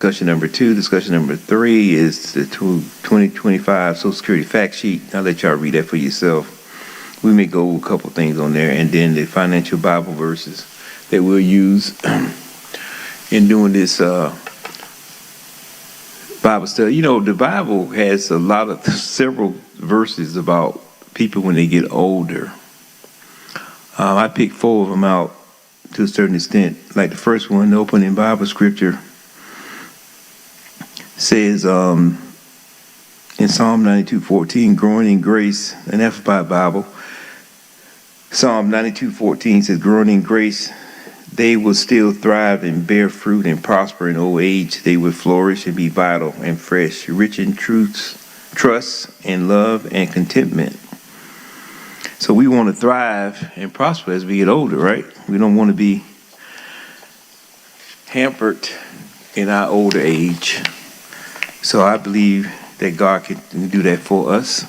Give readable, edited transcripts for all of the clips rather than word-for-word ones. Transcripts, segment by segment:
Discussion number 2. Discussion number 3 is the 2025 Social Security fact sheet. I'll let y'all read that for yourself. We may go over a couple things on there, and then the financial Bible verses that we'll use in doing this Bible study. You know, the Bible has a lot of several verses about people when they get older. I picked 4 of them out to a certain extent. Like the first one, the opening Bible scripture says in Psalm 92:14, growing in grace, an Amplified Bible. Psalm 92:14 says, growing in grace, they will still thrive and bear fruit and prosper in old age. They will flourish and be vital and fresh, rich in truth, trust and love and contentment. So we want to thrive and prosper as we get older, right? We don't want to be hampered in our older age. So I believe that God can do that for us.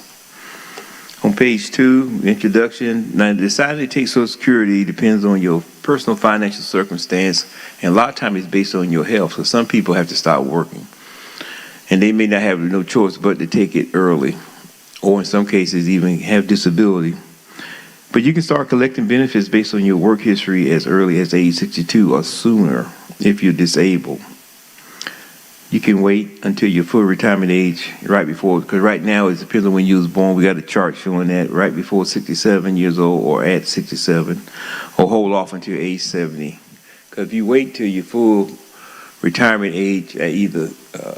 On page 2, introduction. Now, deciding to take Social Security depends on your personal financial circumstance, and a lot of times it's based on your health. So some people have to start working, and they may not have no choice but to take it early, or in some cases even have disability. But you can start collecting benefits based on your work history as early as age 62 or sooner if you're disabled. You can wait until your full retirement age right before, because right now it depends on when you was born. We got a chart showing that right before 67 years old or at 67, or hold off until age 70. Because if you wait till your full retirement age at either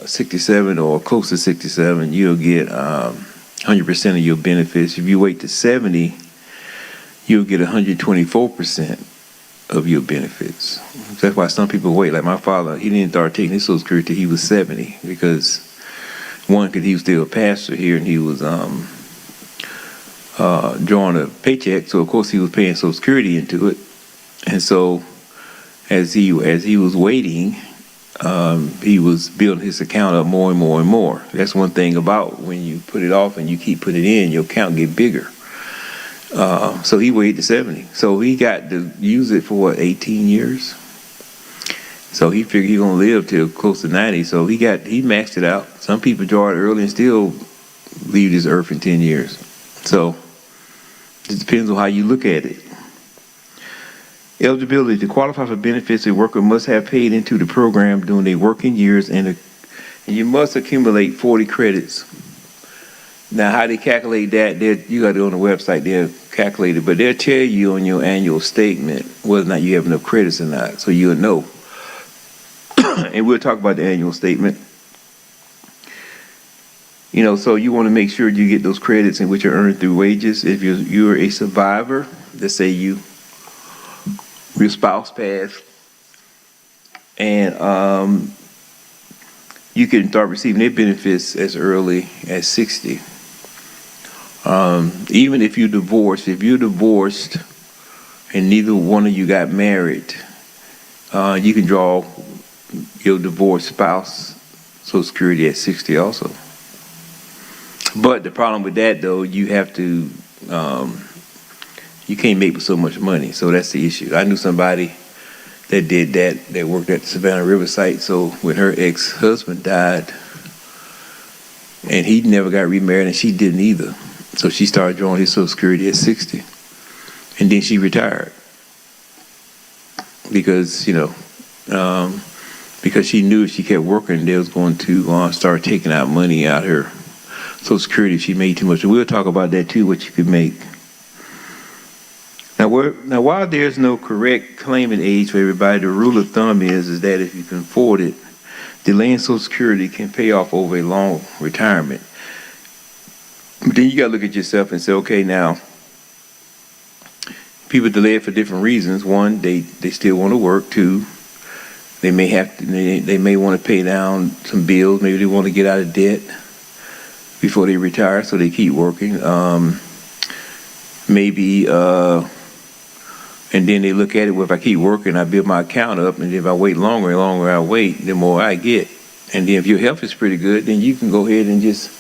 67 or close to 67, you'll get 100% of your benefits. If you wait to 70, you'll get 124% of your benefits. That's why some people wait. Like my father, he didn't start taking his Social Security till he was 70, because because he was still a pastor here, and he was drawing a paycheck, so of course he was paying Social Security into it. And so as he was waiting, he was building his account up more and more and more. That's one thing about when you put it off and you keep putting it in, your account get bigger. So he waited to 70. So he got to use it for 18 years. So he figured he gonna live till close to 90. So he maxed it out. Some people draw it early and still leave this earth in 10 years. So it depends on how you look at it. Eligibility to qualify for benefits, a worker must have paid into the program during their working years, and you must accumulate 40 credits. Now, how they calculate that, you got to go on the website, they'll calculate it, but they'll tell you on your annual statement whether or not you have enough credits or not, so you'll know. And we'll talk about the annual statement. You know, so you want to make sure you get those credits in which are earned through wages. If you're a survivor, let's say your spouse passed, and you can start receiving their benefits as early as 60. Even if you're divorced and neither one of you got married, you can draw your divorced spouse Social Security at 60 also. But the problem with that, though, you have to, you can't make so much money, so that's the issue. I knew somebody that did that worked at the Savannah River site, so when her ex-husband died, and he never got remarried, and she didn't either, so she started drawing his Social Security at 60, and then she retired because, because she knew if she kept working, they was going to start taking out money out her Social Security if she made too much. And we'll talk about that too, what you could make. Now, while there's no correct claiming age for everybody, the rule of thumb is that if you can afford it, delaying Social Security can pay off over a long retirement. But then you got to look at yourself and say, okay, now, people delay it for different reasons. One, they still want to work. Two, they may want to pay down some bills. Maybe they want to get out of debt before they retire, so they keep working. And then they look at it, well, if I keep working, I build my account up, and if I wait longer and longer I wait, the more I get. And then if your health is pretty good, then you can go ahead and just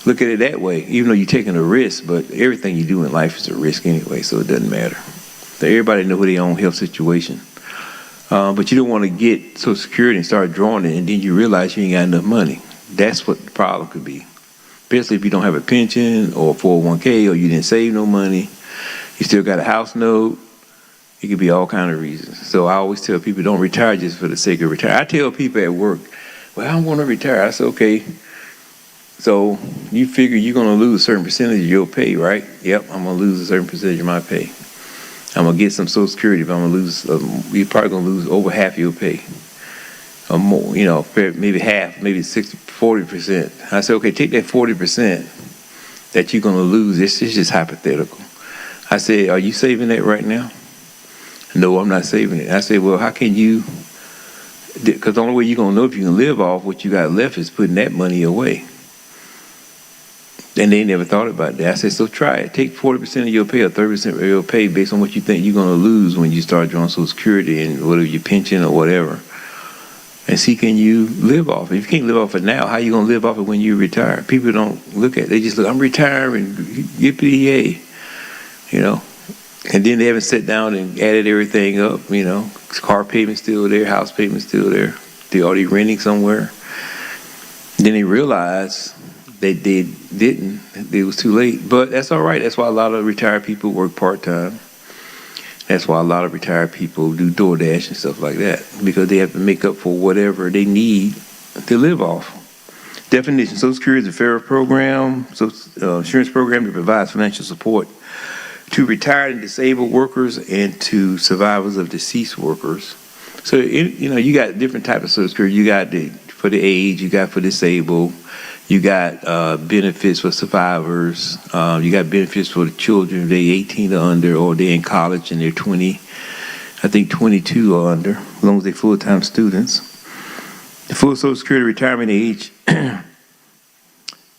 look at it that way, even though you're taking a risk, but everything you do in life is a risk anyway, so it doesn't matter. So everybody know their own health situation. But you don't want to get Social Security and start drawing it, and then you realize you ain't got enough money. That's what the problem could be. Especially if you don't have a pension or 401k, or you didn't save no money, you still got a house note. It could be all kind of reasons. So I always tell people, don't retire just for the sake of retire. I tell people at work, well, I don't want to retire. I say, okay, so you figure you're going to lose a certain percentage of your pay, right? Yep, I'm going to lose a certain percentage of my pay. I'm going to get some Social Security, but I'm going to lose, you're probably going to lose over half your pay. Or more, maybe half, maybe 40%. I said, okay, take that 40% that you're going to lose. It's just hypothetical. I said, are you saving that right now? No, I'm not saving it. I said, well, how can you? Because the only way you're going to know if you can live off what you got left is putting that money away. And they never thought about that. I said, so try it. Take 40% of your pay or 30% of your pay based on what you think you're going to lose when you start drawing Social Security and whatever your pension or whatever. And see, can you live off it? If you can't live off it now, how you going to live off it when you retire? People don't look at it. They just look, I'm retiring, yippee-yay, And then they haven't sat down and added everything up, Car payment's still there, house payment's still there. They're already renting somewhere. Then they realize they didn't. It was too late. But that's all right. That's why a lot of retired people work part-time. That's why a lot of retired people do DoorDash and stuff like that, because they have to make up for whatever they need to live off. Definition: Social Security is a federal program, insurance program that provides financial support to retired and disabled workers and to survivors of deceased workers. So, you got different types of Social Security. You got for the age, you got for disabled, you got benefits for survivors, you got benefits for the children if they're 18 or under, or they're in college and they're 22 or under, as long as they're full-time students. The full Social Security retirement age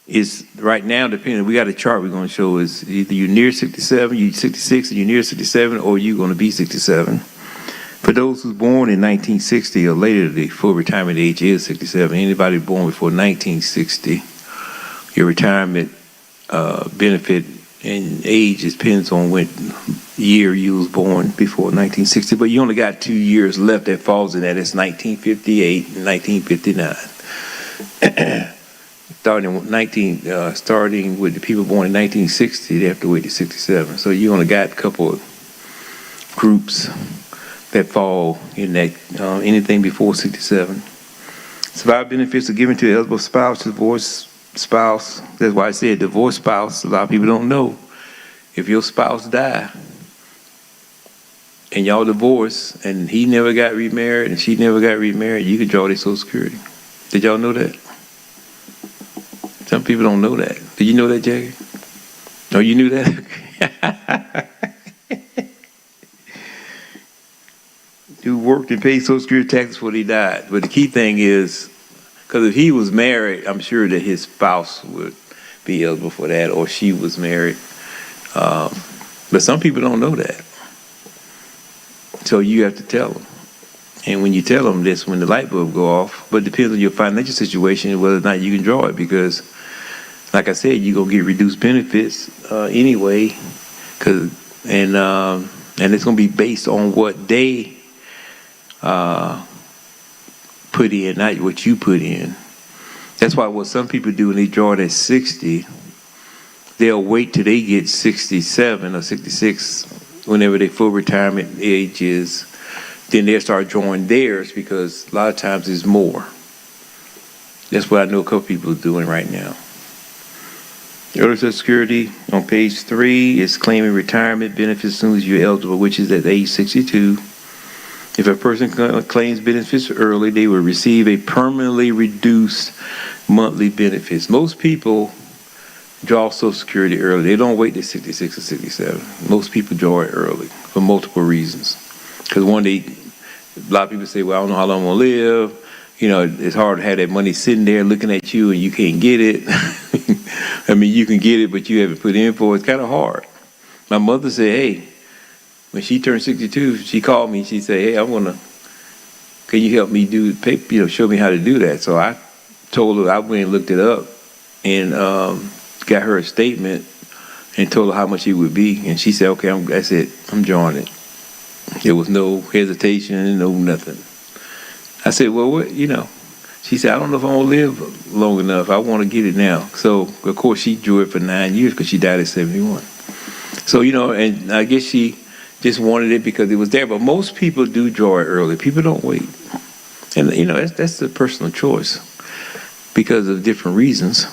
is right now, depending, we got a chart we're going to show, is either you're near 67, you're 66, and you're near 67, or you're going to be 67. For those who were born in 1960 or later, the full retirement age is 67. Anybody born before 1960, your retirement benefit and age depends on what year you was born before 1960, but you only got 2 years left that falls in that. It's 1958 and 1959. Starting with the people born in 1960, they have to wait to 67. So you only got a couple of groups that fall in that anything before 67. Survivor benefits are given to eligible spouse, divorced spouse. That's why I said divorced spouse. A lot of people don't know. If your spouse died and y'all divorced and he never got remarried and she never got remarried, you can draw their Social Security. Did y'all know that? Some people don't know that. Did you know that, Jackie? Oh, you knew that? Who worked and paid Social Security taxes before he died. But the key thing is, because if he was married, I'm sure that his spouse would be eligible for that, or she was married. But some people don't know that. So you have to tell them. And when you tell them this, when the light bulb go off, but it depends on your financial situation, whether or not you can draw it, because like I said, you're going to get reduced benefits anyway, and it's going to be based on what they put in, not what you put in. That's why what some people do when they draw it at 60, they'll wait till they get 67 or 66, whenever their full retirement age is. Then they'll start drawing theirs, because a lot of times it's more. That's what I know a couple people are doing right now. Early Social Security on page 3 is claiming retirement benefits as soon as you're eligible, which is at age 62. If a person claims benefits early, they will receive a permanently reduced monthly benefits. Most people draw Social Security early. They don't wait to 66 or 67. Most people draw it early for multiple reasons. Because a lot of people say, well, I don't know how long I'm going to live. It's hard to have that money sitting there looking at you and you can't get it. I mean, you can get it, but you haven't put in for it. It's kind of hard. My mother said, hey, when she turned 62, she called me. She said, hey, can you help me show me how to do that? So I told her, I went and looked it up and got her a statement and told her how much it would be. And she said, okay, that's it. I'm drawing it. There was no hesitation, no nothing. I said, well, what, she said, I don't know if I'm going to live long enough. I want to get it now. So, of course, she drew it for 9 years because she died at 71. So, and I guess she just wanted it because it was there. But most people do draw it early. People don't wait. And, that's a personal choice because of different reasons.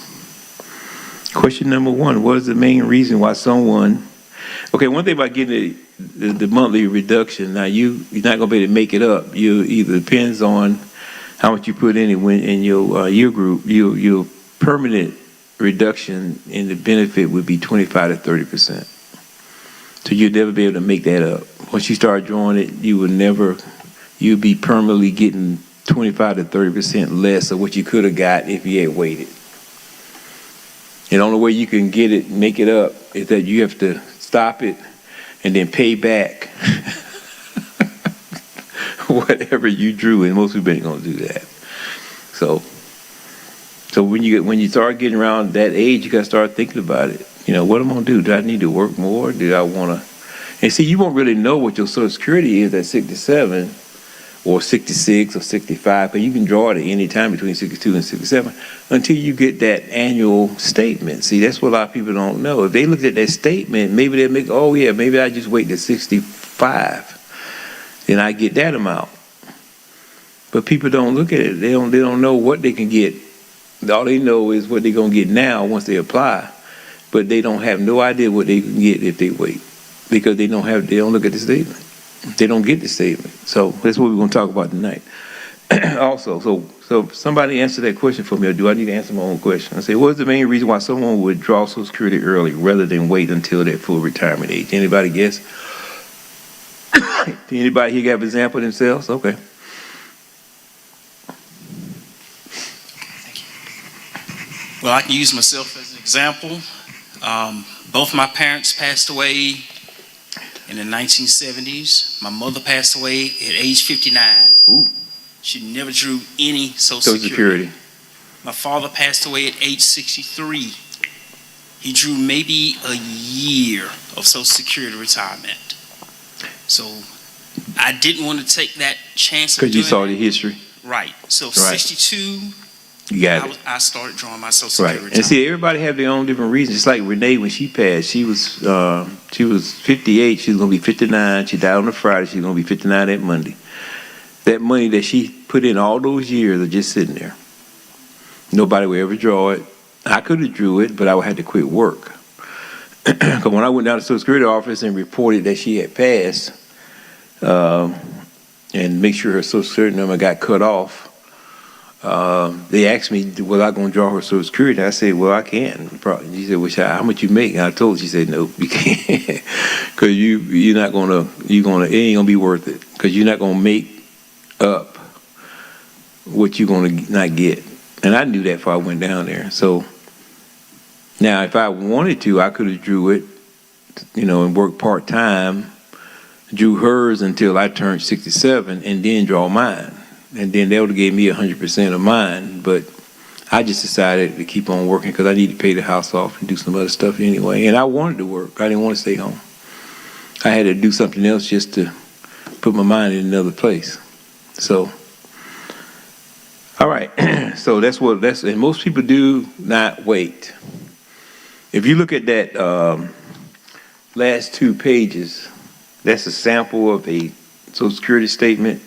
Question number 1, what is the main reason why someone... Okay, one thing about getting the monthly reduction, now you're not going to be able to make it up. You either depends on how much you put in your year group. Your permanent reduction in the benefit would be 25 to 30%. So you'd never be able to make that up. Once you start drawing it, you'd be permanently getting 25 to 30% less of what you could have got if you had waited. And the only way you can get it, make it up, is that you have to stop it and then pay back whatever you drew, and most people ain't gonna do that. So when you start getting around that age, you gotta start thinking about it. What am I gonna do? Do I need to work more? Do I wanna? And see, you won't really know what your Social Security is at 67 or 66 or 65, because you can draw it at any time between 62 and 67 until you get that annual statement. See, that's what a lot of people don't know. If they looked at that statement, maybe they'll make, oh yeah, maybe I just wait to 65, then I get that amount. But people don't look at it. They don't know what they can get. All they know is what they're gonna get now once they apply, but they don't have no idea what they can get if they wait, because they don't look at the statement. They don't get the statement. So that's what we're going to talk about tonight. Also, so somebody answer that question for me, or do I need to answer my own question? I say, what is the main reason why someone would draw Social Security early rather than wait until their full retirement age? Anybody guess? Anybody here got an example themselves? Okay. Well, I can use myself as an example. Both my parents passed away in the 1970s. My mother passed away at age 59. Ooh. She never drew any Social Security. My father passed away at age 63. He drew maybe a year of Social Security retirement. So I didn't want to take that chance. Because you saw the history. Right. So right. 62, I started drawing my Social Security retirement. And see, everybody have their own different reasons. Just like Renee, when she passed, she was 58. She was going to be 59. She died on a Friday. She's going to be 59 that Monday. That money that she put in all those years are just sitting there. Nobody would ever draw it. I could have drew it, but I would have to quit work. Because when I went down to the Social Security office and reported that she had passed, and make sure her Social Security number got cut off, they asked me, was I going to draw her Social Security? I said, well, I can. She said, well, how much you make? And I told her, she said, no, you can't. Because it ain't going to be worth it. Because you're not going to make up what you're going to not get. And I knew that before I went down there. So now if I wanted to, I could have drew it, and worked part-time, drew hers until I turned 67, and then draw mine. And then they would have gave me 100% of mine. But I just decided to keep on working because I need to pay the house off and do some other stuff anyway. And I wanted to work. I didn't want to stay home. I had to do something else just to put my mind in another place. So, all right. So and most people do not wait. If you look at that last 2 pages, that's a sample of a Social Security statement.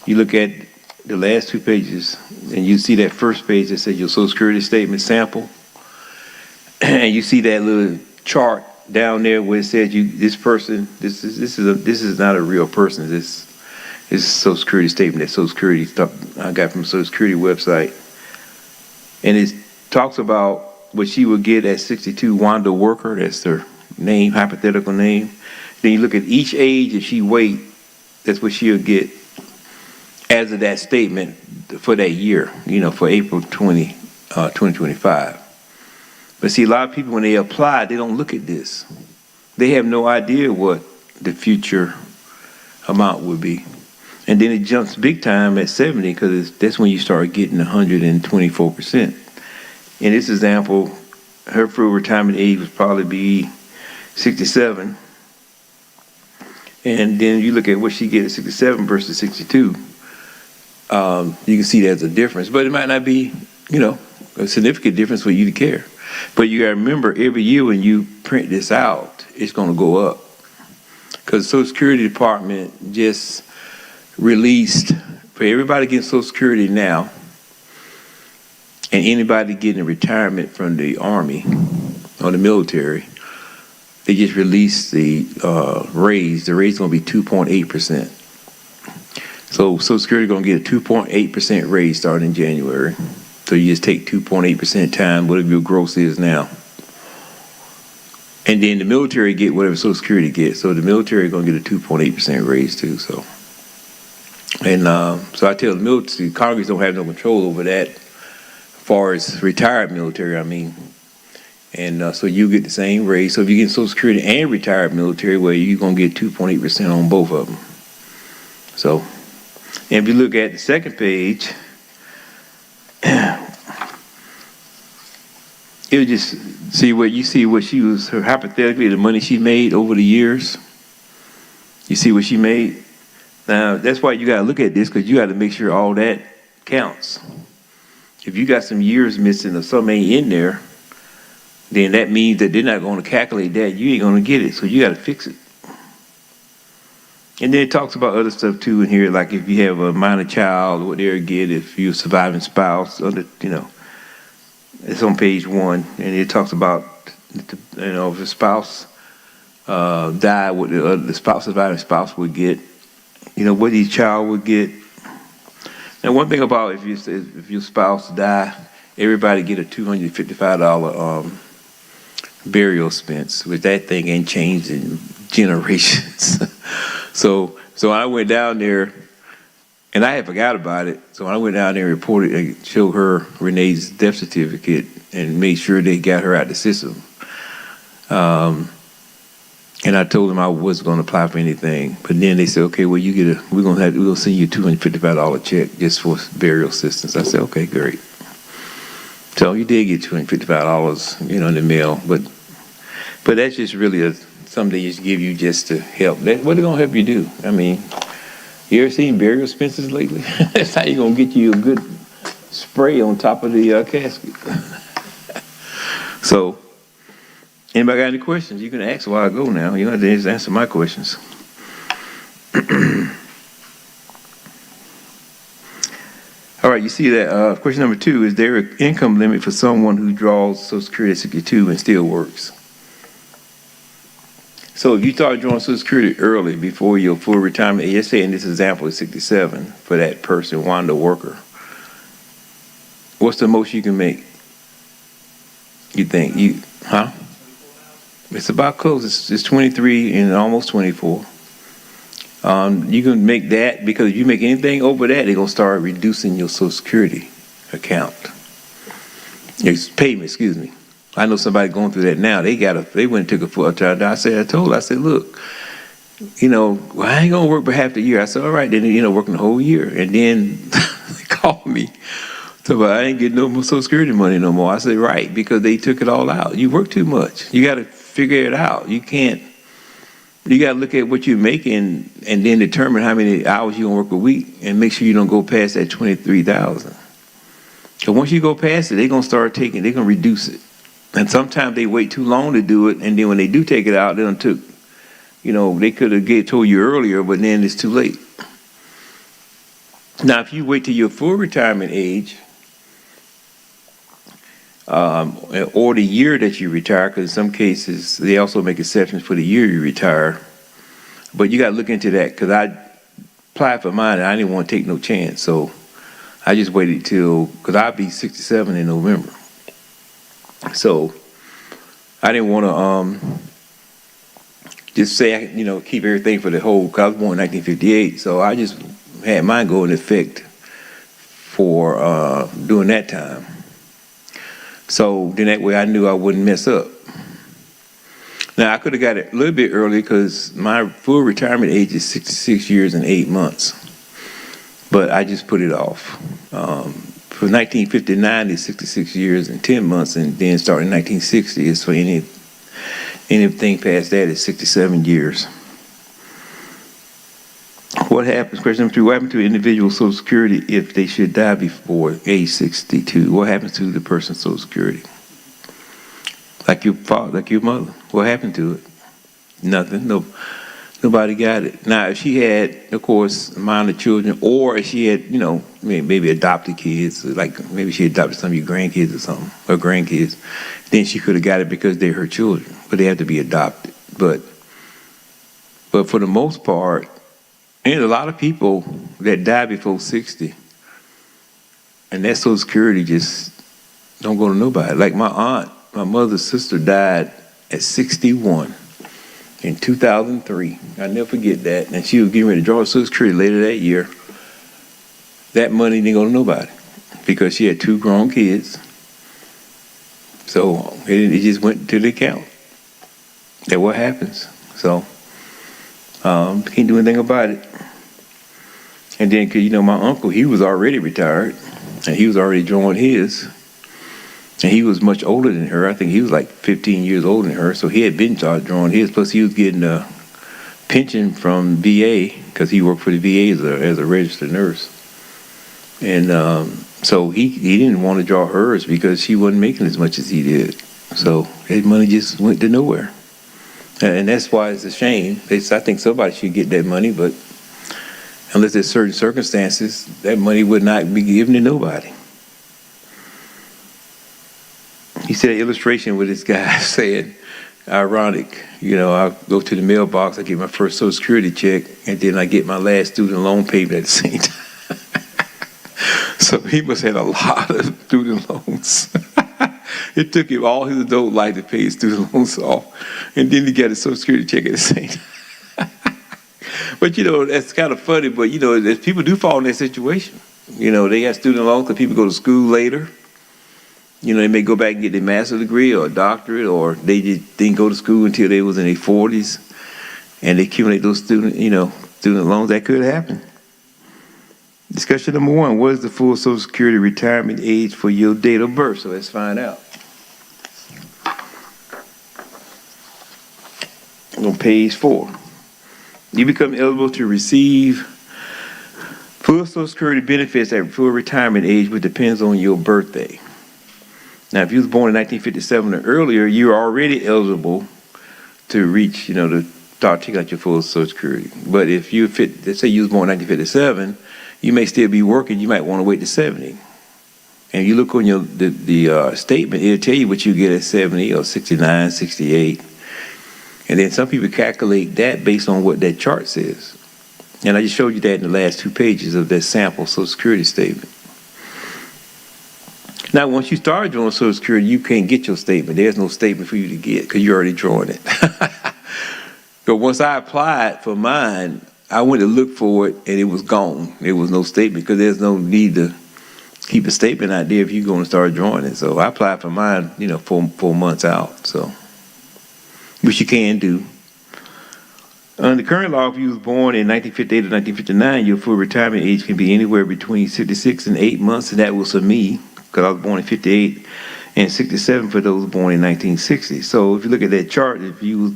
You look at the last 2 pages, and you see that first page that says your Social Security statement sample, and you see that little chart down there where it says this person, this is not a real person. This is a Social Security statement that Social Security stuff I got from the Social Security website, and it talks about what she would get at 62. Wanda Worker, that's her name, hypothetical name. Then you look at each age, if she wait, that's what she'll get as of that statement for that year, for April 2025. But see, a lot of people, when they apply, they don't look at this. They have no idea what the future amount would be. And then it jumps big time at 70 because that's when you start getting 124%. In this example, her full retirement age would probably be 67. And then you look at what she get at 67 versus 62. You can see there's a difference, but it might not be, a significant difference for you to care. But you gotta remember, every year when you print this out, it's gonna go up. Because the Social Security Department just released, for everybody getting Social Security now, and anybody getting a retirement from the Army or the military, they just released the raise. The raise is going to be 2.8%. So Social Security is going to get a 2.8% raise starting in January. So you just take 2.8% time, whatever your gross is now. And then the military get whatever Social Security gets. So the military is going to get a 2.8% raise too. So I tell the military, Congress don't have no control over that, as far as retired military, I mean. And so you get the same raise. So if you get Social Security and retired military, well, you're going to get 2.8% on both of them. So, and if you look at the second page, it'll just see what she was, her hypothetically, the money she made over the years. You see what she made? Now, that's why you got to look at this, because you got to make sure all that counts. If you got some years missing or something ain't in there, then that means that they're not going to calculate that. You ain't going to get it, so you got to fix it. And then it talks about other stuff too in here, like if you have a minor child, what they'll get if you're a surviving spouse. It's on page 1, and it talks about, if the spouse died, what the surviving spouse would get. What each child would get. And one thing about if your spouse die, everybody get a $255 burial expense, which that thing ain't changed in generations. So I went down there, and I had forgot about it. So I went down there and reported and showed her Renee's death certificate and made sure they got her out the system. And I told them I wasn't going to apply for anything. But then they said, okay, well, we're going to send you a $255 check just for burial assistance. I said, okay, great. So you did get $255, in the mail, but that's just really something they just give you just to help. What are they gonna help you do? I mean, you ever seen burial expenses lately? That's how you gonna get you a good spray on top of the casket. So, anybody got any questions? You can ask while I go now. You don't have to just answer my questions. All right, you see that question number 2, is there an income limit for someone who draws Social Security at 62 and still works? So if you start drawing Social Security early, before your full retirement, let's say in this example is 67 for that person, Wanda Worker, what's the most you can make? You think? It's about close. It's 23 and almost 24. You can make that, because if you make anything over that, they're going to start reducing your Social Security account. Payment, excuse me. I know somebody going through that now. They went and took a full time. I said, look, I ain't going to work for half the year. I said, all right, then, working the whole year. And then they called me. So I ain't getting no more Social Security money no more. I said, right, because they took it all out. You work too much. You got to figure it out. You got to look at what you're making and then determine how many hours you're going to work a week and make sure you don't go past that $23,000. Because once you go past it, they're going to reduce it. And sometimes they wait too long to do it, and then when they do take it out, they they could have told you earlier, but then it's too late. Now, if you wait till your full retirement age, or the year that you retire, because in some cases they also make exceptions for the year you retire. But you got to look into that, because I applied for mine and I didn't want to take no chance. So I just waited because I'll be 67 in November. So I didn't want to just say, keep everything for the whole, because I was born in 1958. So I just had mine go in effect for during that time. So then that way I knew I wouldn't mess up. Now, I could have got it a little bit early, because my full retirement age is 66 years and 8 months. But I just put it off. From 1959 is 66 years and 10 months, and then starting in 1960 is for anything past that is 67 years. what happens, question number 3, what happens to an individual's Social Security if they should die before age 62? What happens to the person's Social Security? Like your father, like your mother. What happened to it? Nothing. No, nobody got it. Now, if she had, of course, minor children, or if she had, maybe adopted kids, like maybe she adopted some of your grandkids or something, or grandkids, then she could have got it because they're her children, but they have to be adopted. But for the most part, and a lot of people that die before 60, and that Social Security just don't go to nobody. Like my aunt, my mother's sister, died at 61 in 2003. I'll never forget that. And she was getting ready to draw Social Security later that year. That money didn't go to nobody because she had 2 grown kids. So it just went to the account. That's what happens. So can't do anything about it. And then, cause my uncle, he was already retired, and he was already drawing his, and he was much older than her. I think he was like 15 years older than her, so he had been drawing his. Plus, he was getting a pension from VA because he worked for the VA as a registered nurse, and so he didn't want to draw hers because she wasn't making as much as he did. So his money just went to nowhere, and that's why it's a shame. I think somebody should get that money, but unless there's certain circumstances, that money would not be given to nobody. He said an illustration with this guy saying, ironic, I go to the mailbox, I get my first Social Security check, and then I get my last student loan payment at the same time. So he must have had a lot of student loans. It took him all his adult life to pay his student loans off, and then he got his Social Security check at the same time. But, that's kind of funny, but, people do fall in that situation. They got student loans because people go to school later. They may go back and get their master's degree or a doctorate, or they just didn't go to school until they was in their 40s, and they accumulate those student loans. That could happen. Discussion number 1, what is the full Social Security retirement age for your date of birth? So let's find out. On page 4. You become eligible to receive full Social Security benefits at full retirement age, which depends on your birthday. Now, if you was born in 1957 or earlier, you're already eligible to reach, to start taking out your full Social Security. But if let's say you was born in 1957, you may still be working. You might want to wait to 70. And you look on the statement, it'll tell you what you get at 70 or 69, 68. And then some people calculate that based on what that chart says. And I just showed you that in the last 2 pages of that sample Social Security statement. Now, once you start drawing Social Security, you can't get your statement. There's no statement for you to get because you're already drawing it. But once I applied for mine, I went to look for it, and it was gone. There was no statement because there's no need to keep a statement out there if you're going to start drawing it. So I applied for mine, 4 months out. So, which you can do. Under current law, if you was born in 1958 or 1959, your full retirement age can be anywhere between 66 and 8 months, and that was for me, because I was born in 58, and 67 for those born in 1960. So if you look at that chart, if you was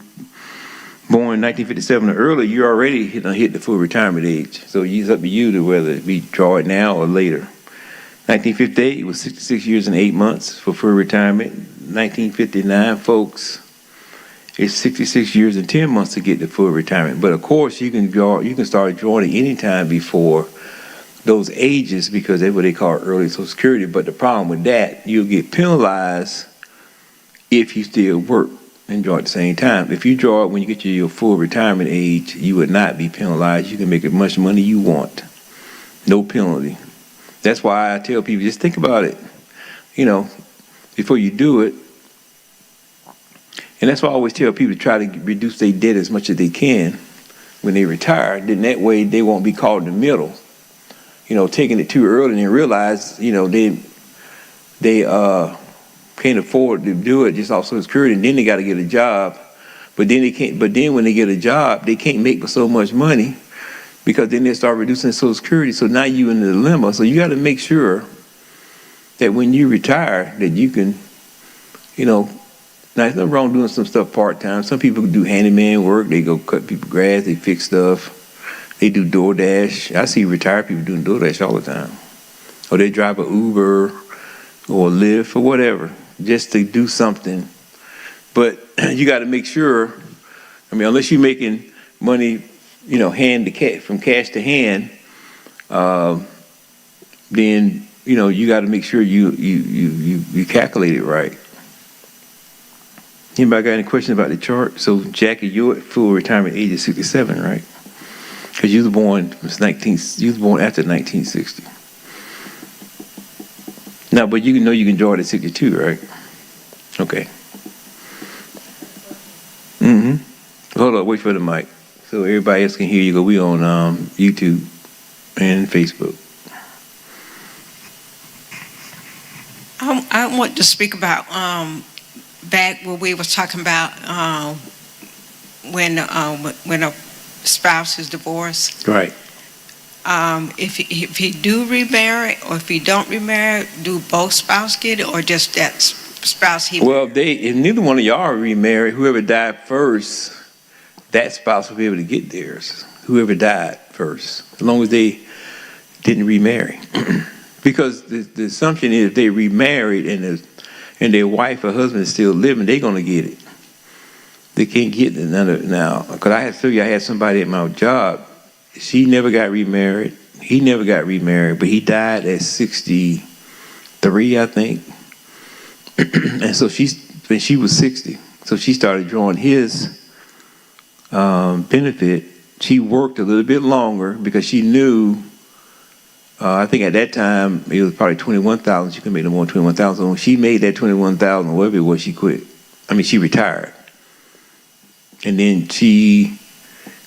born in 1957 or earlier, you already hit the full retirement age. So it's up to you to whether we draw it now or later. 1958 was 66 years and 8 months for full retirement. 1959, folks, it's 66 years and 10 months to get the full retirement. But of course, you can start drawing any time before those ages because that's what they call early Social Security. But the problem with that, you'll get penalized if you still work and draw at the same time. If you draw it when you get to your full retirement age, you would not be penalized. You can make as much money you want. No penalty. That's why I tell people, just think about it, before you do it. And that's why I always tell people to try to reduce their debt as much as they can when they retire. Then that way they won't be caught in the middle, taking it too early and realize, they can't afford to do it just off Social Security, and then they got to get a job. But then they can't. But then when they get a job, they can't make so much money because then they start reducing Social Security. So now you in the dilemma. So you got to make sure that when you retire, that you can, Now, there's nothing wrong doing some stuff part-time. Some people do handyman work. They go cut people grass. They fix stuff. They do DoorDash. I see retired people doing DoorDash all the time. Or they drive an Uber or Lyft or whatever, just to do something. But you got to make sure, I mean, unless you're making money, hand to from cash to hand, then, you got to make sure you calculate it right. Anybody got any questions about the chart? So, Jackie, you're at full retirement age of 67, right? Because you was born after 1960. Now, but you know you can draw it at 62, right? Okay. Hold up, wait for the mic. So everybody else can hear you. We on YouTube and Facebook. I want to speak about back when we was talking about when a spouse is divorced. Right. If he do remarry or if he don't remarry, do both spouses get it or just that spouse he? Well, if neither one of y'all are remarried, whoever died first, that spouse will be able to get theirs. Whoever died first, as long as they didn't remarry. Because the assumption is if they remarried and their wife or husband is still living, they're going to get it. They can't get another now. Because I had somebody at my job, she never got remarried. He never got remarried, but he died at 63, I think. And so when she was 60, so she started drawing his benefit. She worked a little bit longer because she knew, I think at that time, it was probably $21,000. She couldn't make no more than $21,000. So when she made that $21,000, whatever it was, she quit. She retired. And then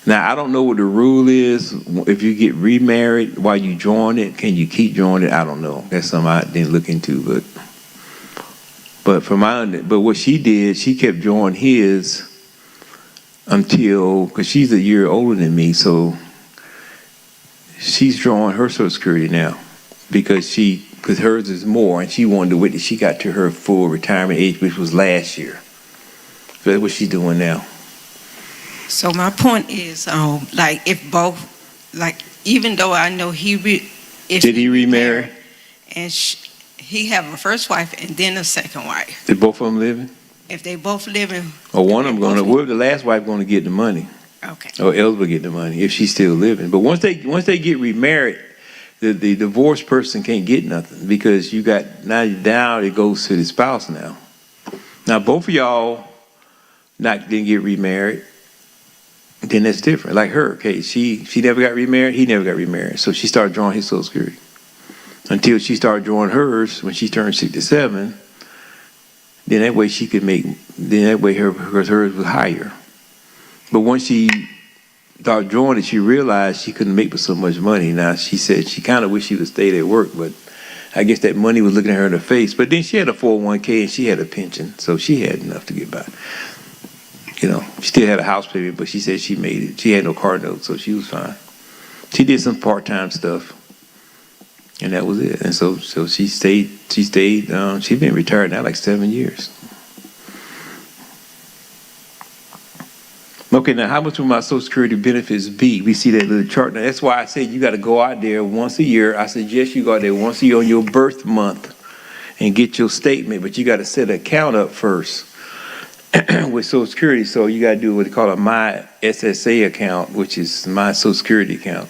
now I don't know what the rule is. If you get remarried while you drawing it, can you keep drawing it? I don't know. That's something I didn't look into. But what she did, she kept drawing his because she's a year older than me, so she's drawing her Social Security now because hers is more, and she wanted to wait till she got to her full retirement age, which was last year. So that's what she's doing now. So my point is, if both, even though I know did he remarry? And he have a first wife and then a second wife. Did both of them living? If they both living. Or one of them the last wife going to get the money? Okay. Or else will get the money if she's still living. But once they get remarried, the divorced person can't get nothing because now it goes to the spouse now. Now both of y'all didn't get remarried. Then that's different. Like her case, she never got remarried. He never got remarried. So she started drawing his Social Security until she started drawing hers when she turned 67. Then that way she could make. Then that way hers was higher. But once she started drawing it, she realized she couldn't make so much money. Now she said she kind of wished she would stay at work, but I guess that money was looking at her in the face. But then she had a 401k and she had a pension, so she had enough to get by. She still had a house payment, but she said she made it. She had no car note, so she was fine. She did some part-time stuff, and that was it. And so she stayed. She's been retired now like 7 years. Okay, now how much will my Social Security benefits be? We see that little chart. Now that's why I said you got to go out there once a year. I suggest you go out there once a year on your birth month and get your statement, but you got to set an account up first with Social Security. So you got to do what they call a My SSA account, which is my Social Security account.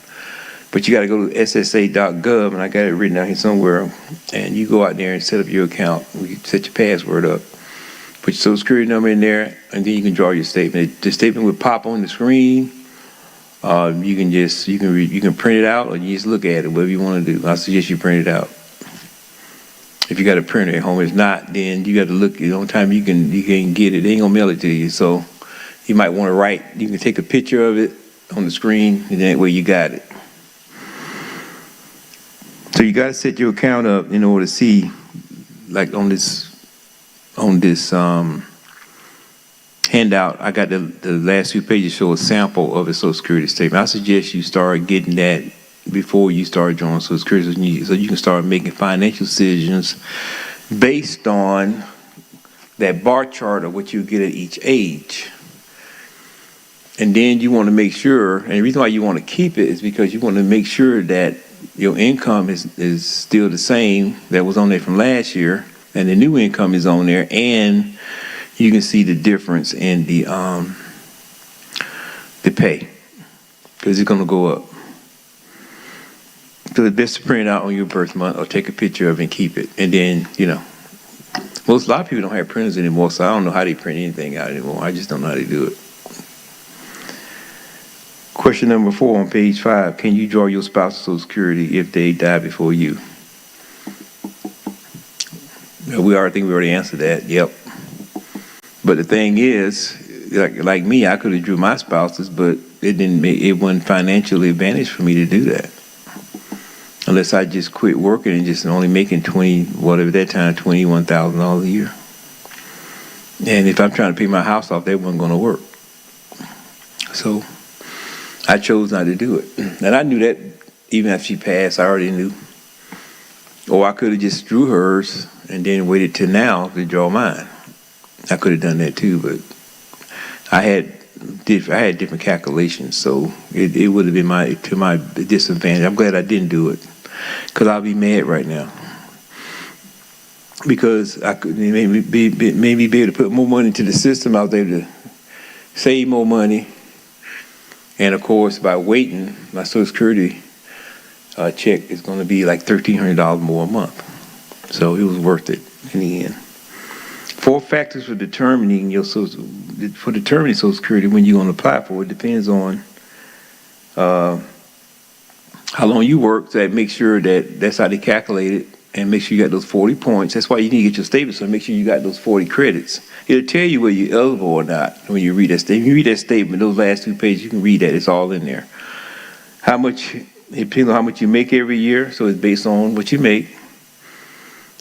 But you got to go to ssa.gov, and I got it written down here somewhere, and you go out there and set up your account. You set your password up, put your Social Security number in there, and then you can draw your statement. The statement would pop on the screen. You can print it out, or you just look at it, whatever you want to do. I suggest you print it out. If you got a printer at home, if not, then you got to look. The only time you can get it, they ain't gonna mail it to you. So you might want to write. You can take a picture of it on the screen, and that way you got it. So you got to set your account up in order to see, like on this handout. I got the last few pages show a sample of a Social Security statement. I suggest you start getting that before you start drawing Social Security, so you can start making financial decisions based on that bar chart of what you get at each age. And then you want to make sure, and the reason why you want to keep it is because you want to make sure that your income is still the same that was on there from last year, and the new income is on there, and you can see the difference in the pay, because it's going to go up. So it's best to print it out on your birth month or take a picture of it and keep it. And then, a lot of people don't have printers anymore, so I don't know how they print anything out anymore. I just don't know how they do it. Question number 4 on page 5. Can you draw your spouse's Social Security if they die before you? I think we already answered that. Yep. But the thing is, like me, I could have drew my spouse's, but it wasn't financially advantage for me to do that. Unless I just quit working and just only making $21,000 a year. And if I'm trying to pay my house off, that wasn't going to work. So I chose not to do it. And I knew that even after she passed, I already knew. Or I could have just drew hers and then waited till now to draw mine. I could have done that too, but I had different calculations, so it would have been to my disadvantage. I'm glad I didn't do it, because I'll be mad right now. Because it made me be able to put more money into the system. I was able to save more money. And of course, by waiting, my Social Security check is going to be like $1,300 more a month. So it was worth it in the end. 4 factors for determining Social Security when you're going to apply for it depends on how long you work. So that makes sure that's how they calculate it, and make sure you got those 40 points. That's why you need to get your statement. So make sure you got those 40 credits. It'll tell you whether you're eligible or not when you read that statement. If you read that statement, those last 2 pages, you can read that. It's all in there. It depends on how much you make every year. So it's based on what you make.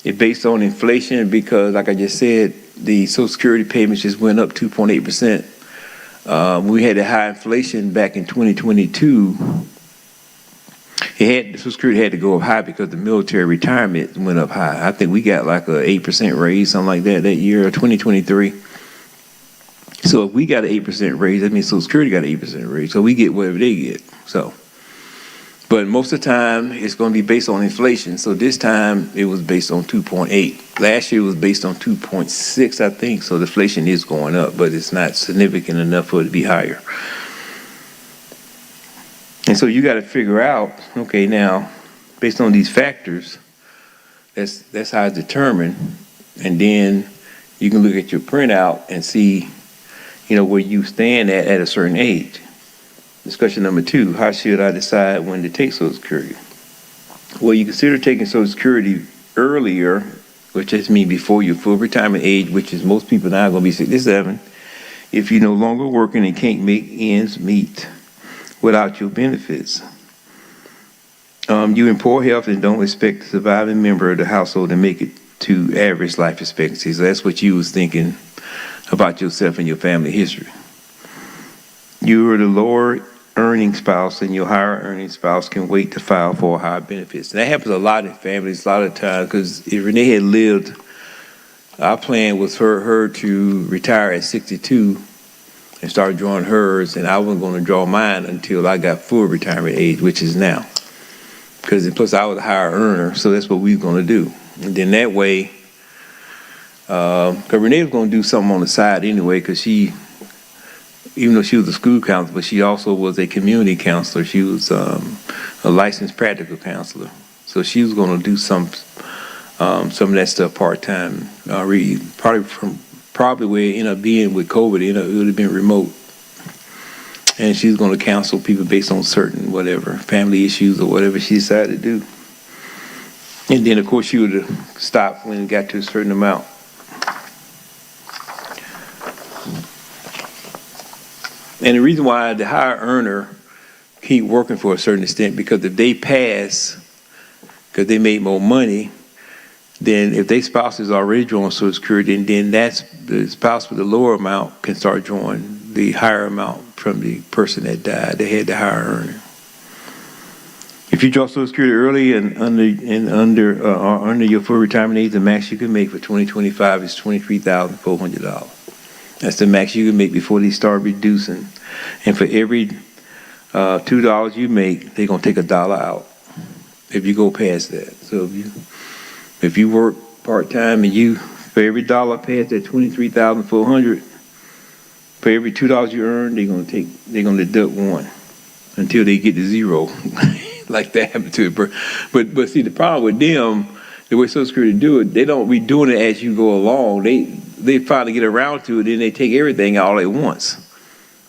It's based on inflation because, like I just said, the Social Security payments just went up 2.8%. We had a high inflation back in 2022. The Social Security had to go up high because the military retirement went up high. I think we got like a 8% raise, something like that year, 2023. So if we got an 8% raise, that means Social Security got an 8% raise. So we get whatever they get. But most of the time, it's going to be based on inflation. So this time, it was based on 2.8. Last year, it was based on 2.6, I think. So the inflation is going up, but it's not significant enough for it to be higher. And so you got to figure out, okay, now, based on these factors, that's how it's determined. And then you can look at your printout and see, where you stand at a certain age. Discussion number 2, how should I decide when to take Social Security? Well, you consider taking Social Security earlier, which just means before your full retirement age, which is most people now are going to be 67, if you're no longer working and can't make ends meet without your benefits. You're in poor health and don't expect the surviving member of the household to make it to average life expectancy. So that's what you was thinking about yourself and your family history. You are the lower earning spouse, and your higher earning spouse can wait to file for higher benefits. And that happens a lot in families, a lot of times, because if Renee had lived, our plan was for her to retire at 62 and start drawing hers, and I wasn't going to draw mine until I got full retirement age, which is now. Because plus I was a higher earner, so that's what we were going to do. And then that way, because Renee was going to do something on the side anyway, because she, even though she was a school counselor, but she also was a community counselor. She was a licensed practical counselor. So she was going to do some of that stuff part-time. Probably where it ended up being with COVID, it would have been remote. And she was going to counsel people based on certain whatever, family issues or whatever she decided to do. And then, of course, she would have stopped when it got to a certain amount. And the reason why the higher earner keep working for a certain extent, because if they pass, because they made more money, then if their spouse is already drawing Social Security, then that's the spouse with the lower amount can start drawing the higher amount from the person that died. They had the higher earner. If you draw Social Security early and under your full retirement age, the max you can make for 2025 is $23,400. That's the max you can make before they start reducing. And for every $2 you make, they're gonna take $1 out if you go past that. So if you work part-time and you, for every dollar past that $23,400, for every $2 you earn, they're gonna deduct one until they get to zero. Like that happened to it. But see, the problem with them, the way Social Security do it, they don't be doing it as you go along. They finally get around to it, then they take everything all at once.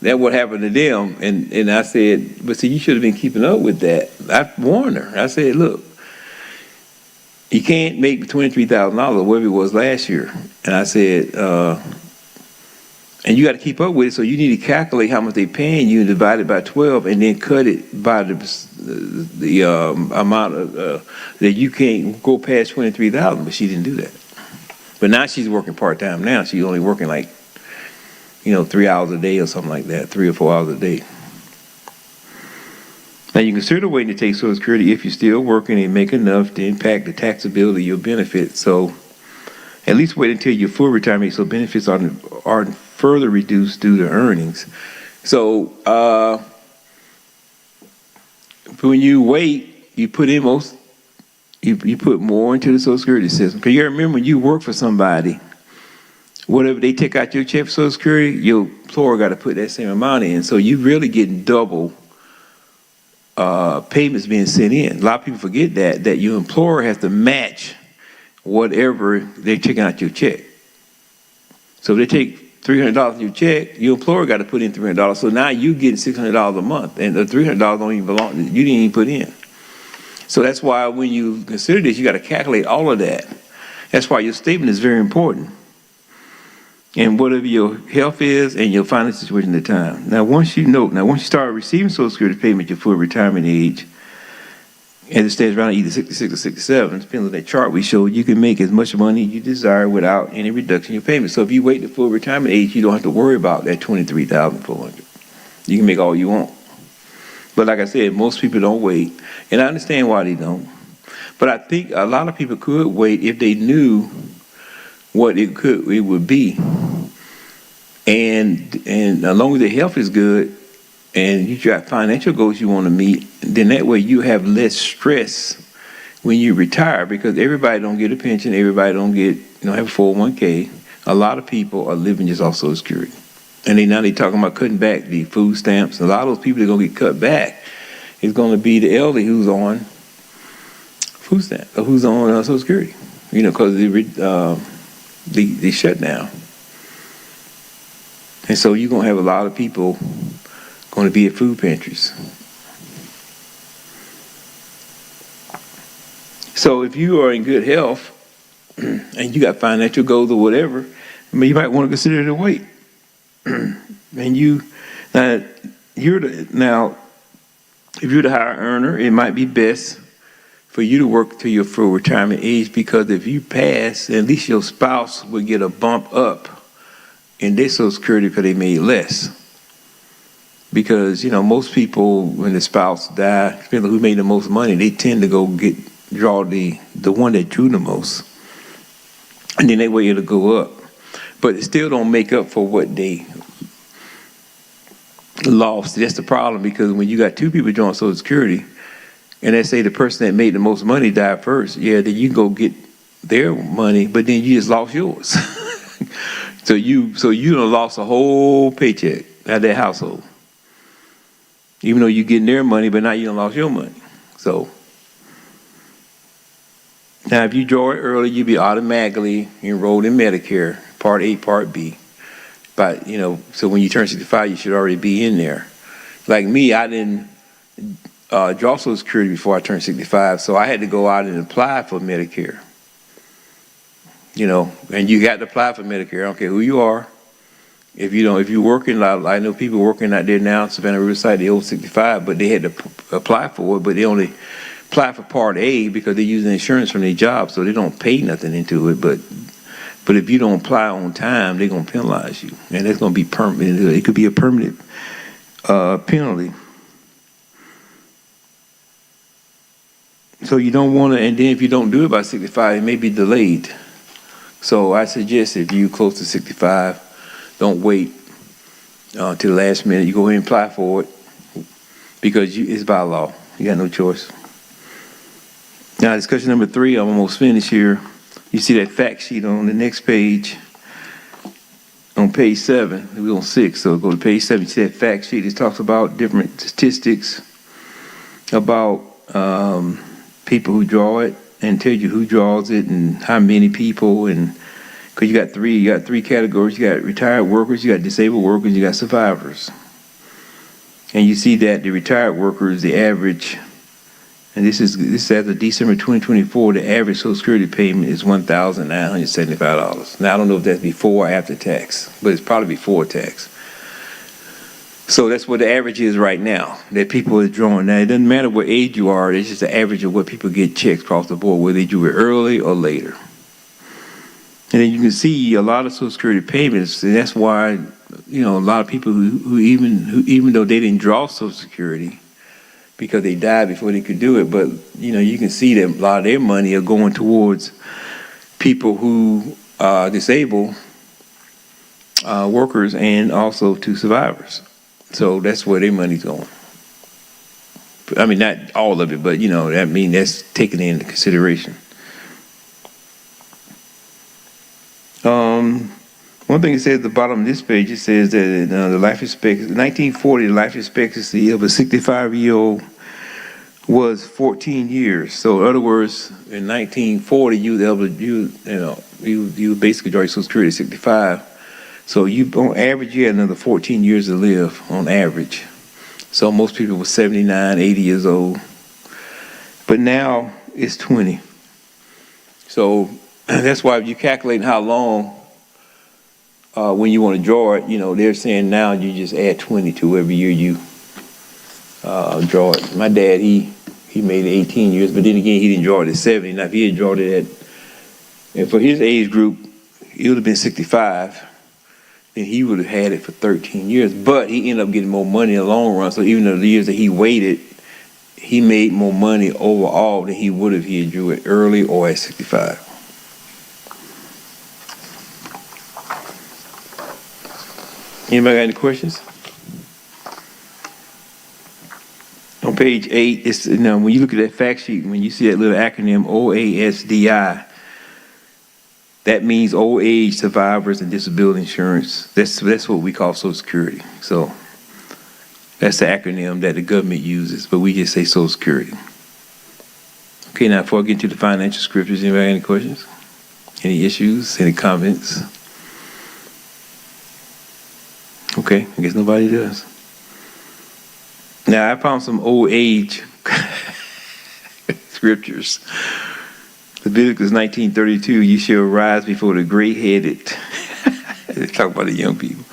That's what happened to them. And I said, but see, you should have been keeping up with that. I warned her. I said, look, you can't make $23,000 or whatever it was last year. And I said, and you got to keep up with it, so you need to calculate how much they're paying you and divide it by 12 and then cut it by the amount that you can't go past $23,000, but she didn't do that. But now she's working part-time now. She's only working 3 hours a day or something like that, 3 or 4 hours a day. Now, you consider waiting to take Social Security if you're still working and make enough to impact the taxability of your benefits. So at least wait until your full retirement so benefits are further reduced due to earnings. So when you wait, you put in you put more into the Social Security system. Because you remember when you work for somebody, whatever they take out your check for Social Security, your employer got to put that same amount in. So you really getting double payments being sent in. A lot of people forget that your employer has to match whatever they're taking out your check. So if they take $300 in your check, your employer got to put in $300. So now you getting $600 a month, and the $300 don't even belong to you. You didn't even put in. So that's why when you consider this, you got to calculate all of that. That's why your statement is very important. And whatever your health is and your financial situation at the time. Now, once you start receiving Social Security payment, your full retirement age, and it stands around either 66 or 67, depending on that chart we showed, you can make as much money you desire without any reduction in your payment. So if you wait to full retirement age, you don't have to worry about that $23,400. You can make all you want. But like I said, most people don't wait, and I understand why they don't. But I think a lot of people could wait if they knew what it would be. And as long as the health is good and you got financial goals you want to meet, then that way you have less stress when you retire, because everybody don't get a pension, everybody don't have a 401k. A lot of people are living just off Social Security. And now they're talking about cutting back the food stamps. A lot of those people that are going to get cut back is going to be the elderly who's on food stamps or who's on Social Security, because the shutdown. And so you're going to have a lot of people going to be at food pantries. So if you are in good health and you got financial goals or whatever, you might want to consider to wait. And if you're the higher earner, it might be best for you to work to your full retirement age, because if you pass, at least your spouse will get a bump up in their Social Security because they made less. Because, most people, when the spouse dies, depending on who made the most money, they tend to go draw the one that drew the most. And then that way it'll go up. But it still don't make up for what they lost. That's the problem, because when you got two people drawing Social Security, and let's say the person that made the most money died first, then you go get their money, but then you just lost yours. So you done lost a whole paycheck out of that household. Even though you're getting their money, but now you done lost your money. So now if you draw it early, you'll be automatically enrolled in Medicare, Part A, Part B. But, so when you turn 65, you should already be in there. Like me, I didn't draw Social Security before I turned 65, so I had to go out and apply for Medicare. And you got to apply for Medicare. I don't care who you are. If you're working, I know people working out there now, Savannah Riverside, they over 65, but they had to apply for it, but they only apply for Part A because they're using insurance from their job, so they don't pay nothing into it. But if you don't apply on time, they're going to penalize you, and that's going to be permanent. It could be a permanent penalty. So you don't want to, and then if you don't do it by 65, it may be delayed. So I suggest if you're close to 65, Don't wait till the last minute. You go ahead and apply for it because it's by law. You got no choice. Now, discussion number 3, I'm almost finished here. You see that fact sheet on the next page. On page 7, we're on 6, so go to page 7. You see that fact sheet. It talks about different statistics about people who draw it and tell you who draws it and how many people. And because you got three categories. You got retired workers, you got disabled workers, you got survivors. And you see that the retired workers, the average, and this is as of December 2024, the average Social Security payment is $1,975. Now, I don't know if that's before or after tax, but it's probably before tax. So that's what the average is right now, that people are drawing. Now, it doesn't matter what age you are, it's just the average of what people get checks across the board, whether they do it early or later. And then you can see a lot of Social Security payments, and that's why, a lot of people who even though they didn't draw Social Security, because they died before they could do it, but you can see that a lot of their money are going towards people who are disabled workers and also to survivors. So that's where their money's going. I mean, not all of it, but that's taken into consideration. One thing it says at the bottom of this page, it says that the life expectancy, 1940, the life expectancy of a 65-year-old was 14 years. So in other words, in 1940, you basically draw your Social Security at 65. So you, on average, you had another 14 years to live on average. So most people were 79, 80 years old. But now it's 20. So that's why if you calculate how long when you want to draw it, they're saying now you just add 20 to every year you draw it. My dad, he made it 18 years, but then again, he didn't draw it at 70. Now, if he had drawn it and for his age group, it would have been 65, then he would have had it for 13 years. But he ended up getting more money in the long run. So even though the years that he waited, he made more money overall than he would if he had drew it early or at 65. Anybody got any questions? On page 8, it's when you look at that fact sheet, when you see that little acronym OASDI, that means old age survivors and disability insurance. That's what we call Social Security. So that's the acronym that the government uses, but we just say Social Security. Okay, now before I get into the financial scriptures, anybody got any questions? Any issues? Any comments? Okay, I guess nobody does. Now, I found some old age scriptures. Leviticus 19:32, you shall rise before the gray-headed. They talk about the young people.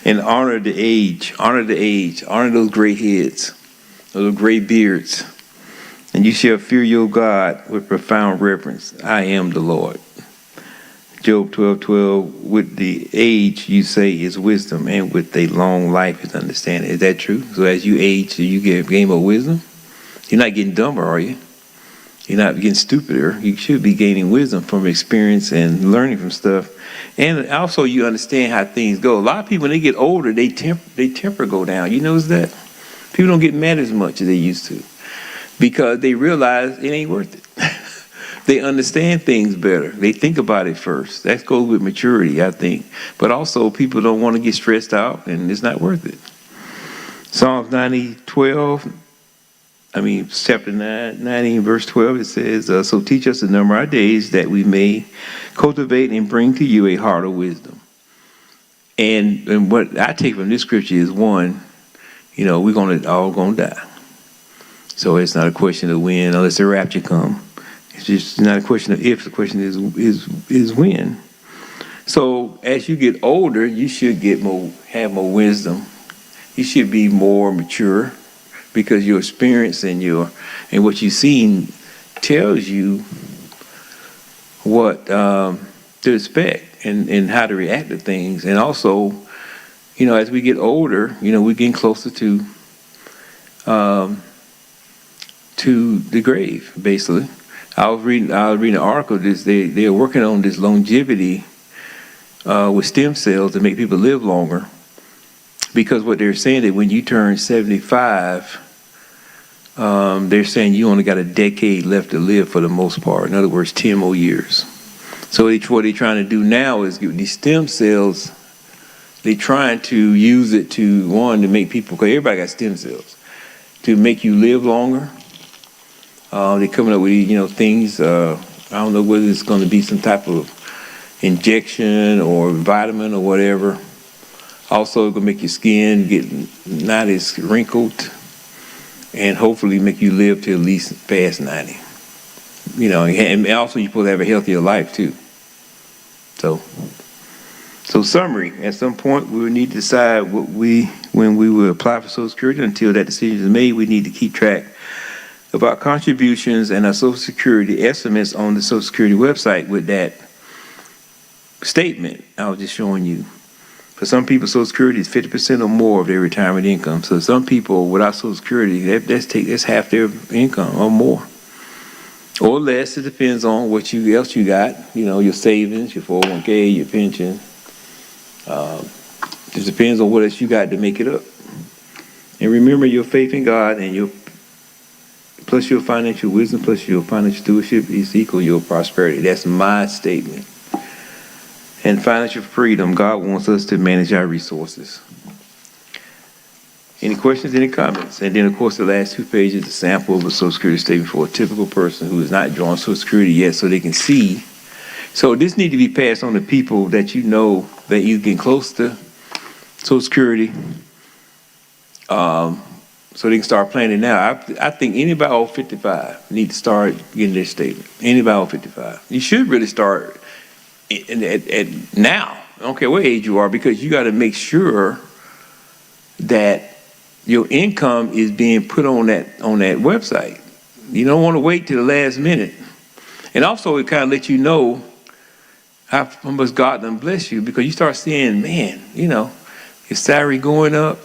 And honor the age, honor those gray heads, those gray beards. And you shall fear your God with profound reverence. I am the Lord. Job 12:12, with the age you say is wisdom, and with a long life is understanding. Is that true? So as you age, do you gain more wisdom? You're not getting dumber, are you? You're not getting stupider. You should be gaining wisdom from experience and learning from stuff. And also you understand how things go. A lot of people, when they get older, they temper go down. You notice that? People don't get mad as much as they used to because they realize it ain't worth it. They understand things better. They think about it first. That goes with maturity, I think. But also, people don't want to get stressed out, and it's not worth it. Psalms chapter 90, verse 12, it says, so teach us to number our days that we may cultivate and bring to you a heart of wisdom. And what I take from this scripture is, one, we're all going to die. So it's not a question of when, unless the rapture comes. It's just not a question of if, the question is when. So as you get older, you should have more wisdom. You should be more mature because your experience and what you've seen tells you what to expect and how to react to things. And also, as we get older, we're getting closer to the grave, basically. I was reading an article. They're working on this longevity with stem cells to make people live longer. Because what they're saying that when you turn 75, they're saying you only got a decade left to live for the most part. In other words, 10 more years. So what they're trying to do now is give these stem cells, they're trying to use it to, one, to make people, because everybody got stem cells, to make you live longer. They're coming up with, things, I don't know whether it's going to be some type of injection or vitamin or whatever. Also, it's going to make your skin get not as wrinkled and hopefully make you live to at least past 90. And also you're supposed to have a healthier life too. So summary, at some point we will need to decide when we will apply for Social Security. Until that decision is made, we need to keep track of our contributions and our Social Security estimates on the Social Security website with that statement I was just showing you. For some people, Social Security is 50% or more of their retirement income. So some people without Social Security, that's half their income or more. Or less, it depends on what else you got. Your savings, your 401k, your pension. It depends on what else you got to make it up. And remember, your faith in God and plus your financial wisdom, plus your financial stewardship is equal your prosperity. That's my statement. And financial freedom, God wants us to manage our resources. Any questions, any comments? And then, of course, the last 2 pages, a sample of a Social Security statement for a typical person who is not drawing Social Security yet, so they can see. So this needs to be passed on to people that you know that you get close to Social Security, so they can start planning now. I think anybody over 55 need to start getting their statement. Anybody over 55. You should really start at now. I don't care what age you are, because you got to make sure that your income is being put on that website. You don't want to wait till the last minute. And also it kind of lets you know how much God done bless you, because you start seeing, man, your salary going up,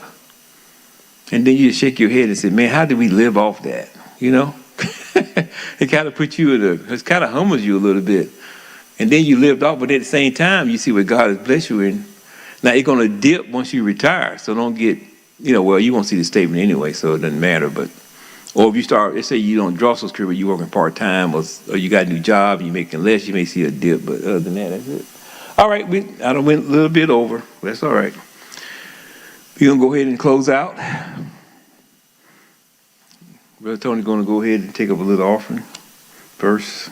and then you just shake your head and say, man, how do we live off that? It kind of puts you it kind of humbles you a little bit. And then you lived off, but at the same time, you see what God has blessed you in. Now, it's going to dip once you retire, so don't get, well, you won't see the statement anyway, so it doesn't matter. But, or if you start, let's say you don't draw Social Security, but you're working part-time, or you got a new job, and you're making less, you may see a dip, but other than that, that's it. All right, I done went a little bit over. That's all right. We're going to go ahead and close out. Brother Tony's going to go ahead and take up a little offering first.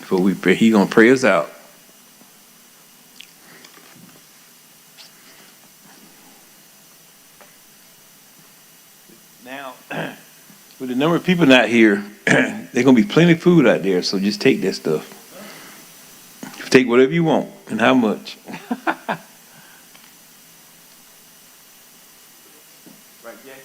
Before we pray, he's going to pray us out. Now, with the number of people not here, there's going to be plenty of food out there, so just take that stuff. Take whatever you want and how much. Right, Jackie?